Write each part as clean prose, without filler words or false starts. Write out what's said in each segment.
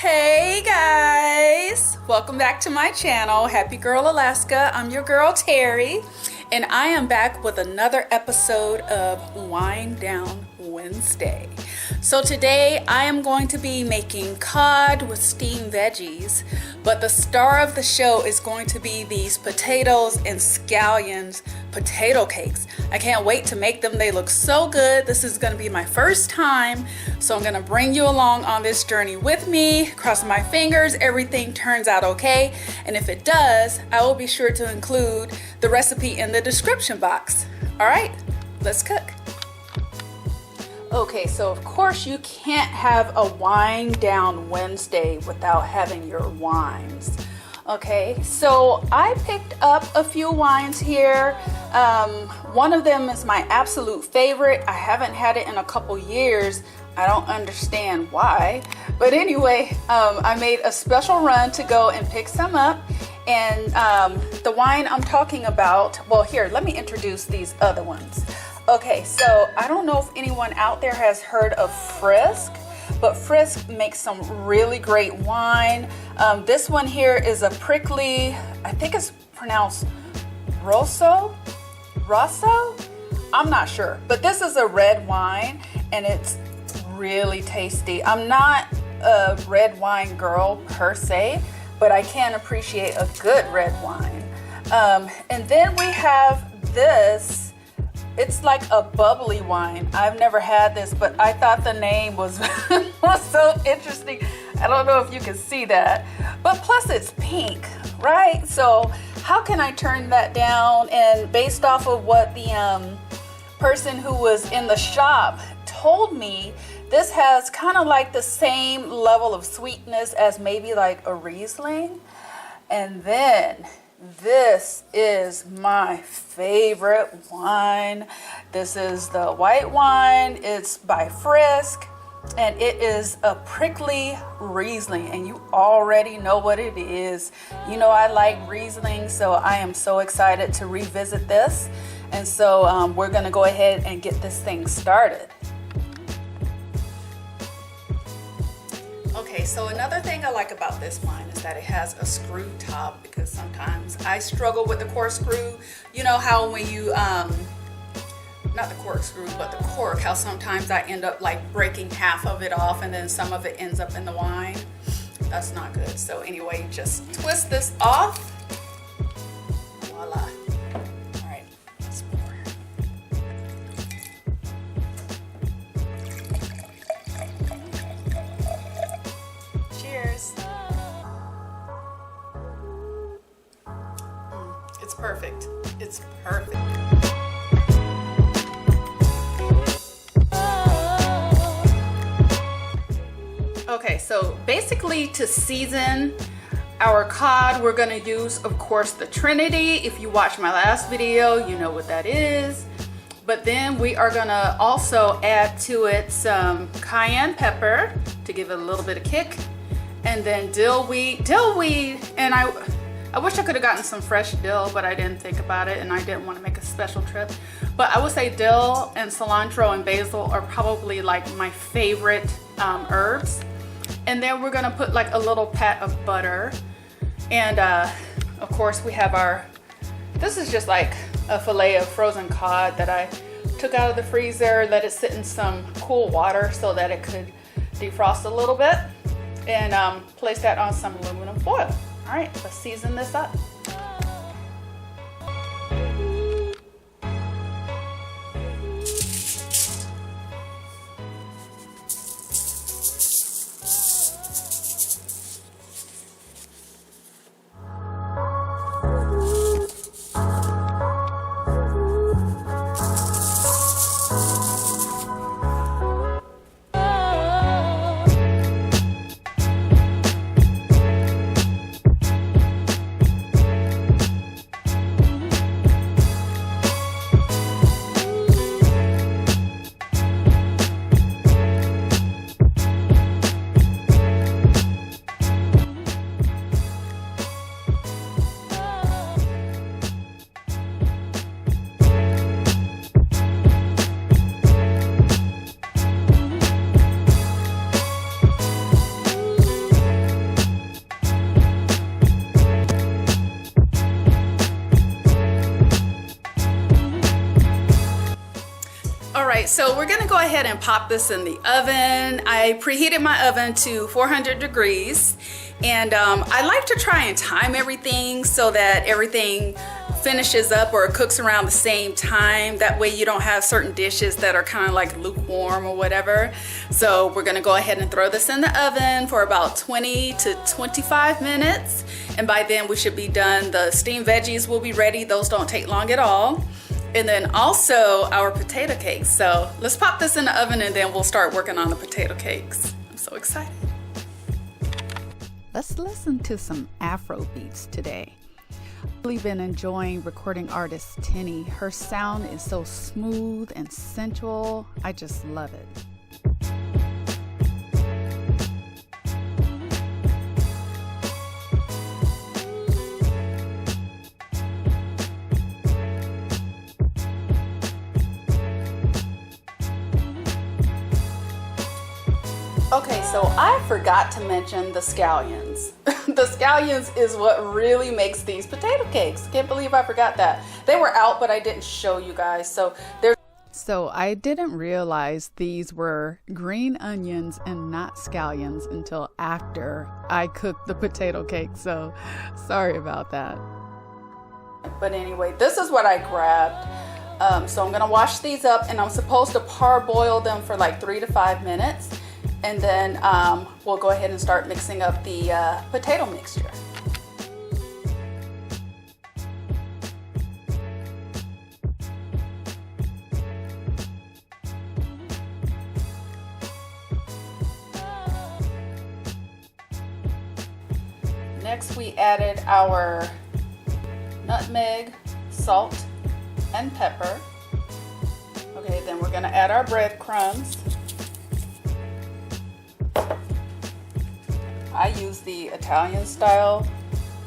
Hey guys, welcome back to my channel, Happy Girl Alaska. I'm your girl Terry, and I am back with another episode of Wind Down Wednesday. So today I am going to be making cod with steamed veggies, but the star of the show is going to be these potatoes and scallions potato cakes. I can't wait to make them. They look so good. This is going to be my first time, so I'm going to bring you along on this journey with me. Crossing my fingers everything turns out okay, and if it does, I will be sure to include the recipe in the description box. All right, let's cook. Okay, so of course you can't have a wind down Wednesday without having your wines. Okay, so I picked up a few wines here. One of them is my absolute favorite. I haven't had it in a couple years. I don't understand why, but anyway, I made a special run to go and pick some up. And the wine I'm talking about, well, here, let me introduce these other ones. Okay, so I don't know if anyone out there has heard of Frisk, but Frisk makes some really great wine. This one here is a prickly, I think it's pronounced Rosso? I'm not sure, but this is a red wine and it's really tasty. I'm not a red wine girl per se, but I can appreciate a good red wine. And then we have this. It's like a bubbly wine. I've never had this, but I thought the name was, was so interesting. I don't know if you can see that, but plus it's pink, right? So how can I turn that down? And based off of what the person who was in the shop told me, this has kind of like the same level of sweetness as maybe like a Riesling. And then this is my favorite wine. This is the white wine. It's by Frisk, and it is a prickly Riesling, and you already know what it is. You know I like Riesling, so I am so excited to revisit this. And so we're gonna go ahead and get this thing started. Okay, so another thing I like about this wine is that it has a screw top, because sometimes I struggle with the corkscrew. You know how when you, not the corkscrew, but the cork, how sometimes I end up like breaking half of it off and then some of it ends up in the wine. That's not good. So anyway, just twist this off. Voila. All right, let's pour. It's perfect. It's perfect. Okay, so basically to season our cod, we're gonna use, of course, the Trinity. If you watched my last video, you know what that is. But then we are gonna also add to it some cayenne pepper to give it a little bit of kick. And then dill weed, and I wish I could have gotten some fresh dill, but I didn't think about it and I didn't want to make a special trip. But I would say dill and cilantro and basil are probably like my favorite herbs. And then we're gonna put like a little pat of butter. And of course we have this is just like a fillet of frozen cod that I took out of the freezer, let it sit in some cool water so that it could defrost a little bit. And place that on some aluminum foil. All right, let's season this up. right, so we're gonna go ahead and pop this in the oven. I preheated my oven to 400 degrees, and I like to try and time everything so that everything finishes up or cooks around the same time. That way you don't have certain dishes that are kind of like lukewarm or whatever. So we're gonna go ahead and throw this in the oven for about 20 to 25 minutes. And by then we should be done. The steamed veggies will be ready. Those don't take long at all. And then also our potato cakes. So let's pop this in the oven and then we'll start working on the potato cakes. I'm so excited. Let's listen to some Afro beats today. I've really been enjoying recording artist Tinny. Her sound is so smooth and sensual. I just love it. Okay, so I forgot to mention the scallions. The scallions is what really makes these potato cakes. Can't believe I forgot that. They were out, but I didn't show you guys. So I didn't realize these were green onions and not scallions until after I cooked the potato cake. So sorry about that. But anyway, this is what I grabbed. So I'm gonna wash these up, and I'm supposed to parboil them for like 3 to 5 minutes. And then we'll go ahead and start mixing up the potato mixture. Next we added our nutmeg, salt, and pepper. Okay, then we're gonna add our breadcrumbs. I use the Italian style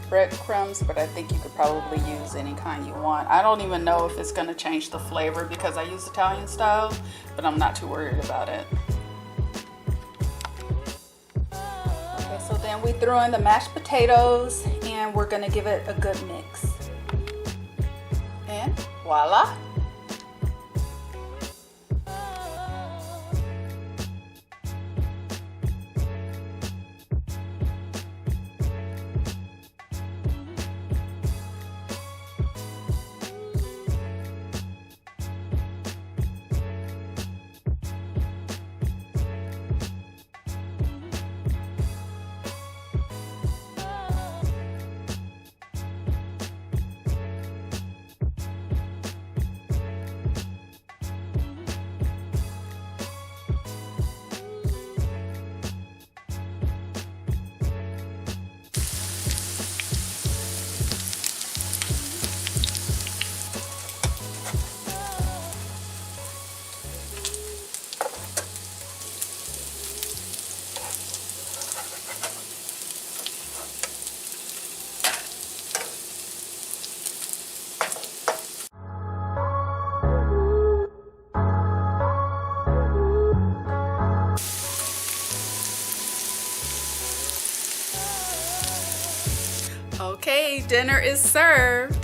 breadcrumbs, but I think you could probably use any kind you want. I don't even know if it's going to change the flavor because I use Italian style, but I'm not too worried about it. Okay, so then we threw in the mashed potatoes and we're going to give it a good mix. And voila! Okay, dinner is served.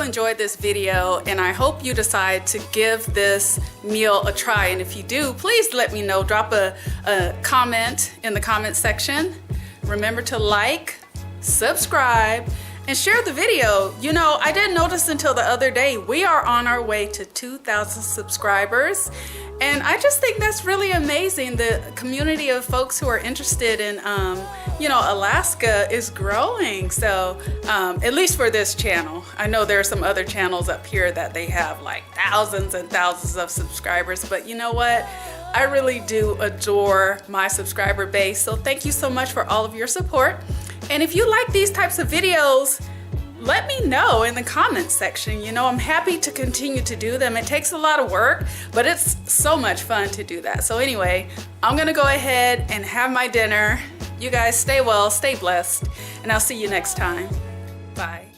Enjoyed this video, and I hope you decide to give this meal a try, and if you do, please let me know. Drop a comment in the comment section. Remember to like, subscribe, and share the video. You know, I didn't notice until the other day we are on our way to 2,000 subscribers, and I just think that's really amazing. The community of folks who are interested in you know, Alaska is growing. So at least for this channel. I know there are some other channels up here that they have like thousands and thousands of subscribers, but you know what? I really do adore my subscriber base. So thank you so much for all of your support. And if you like these types of videos, let me know in the comments section. You know, I'm happy to continue to do them. It takes a lot of work, but it's so much fun to do that. So anyway, I'm gonna go ahead and have my dinner. You guys stay well, stay blessed, and I'll see you next time. Bye.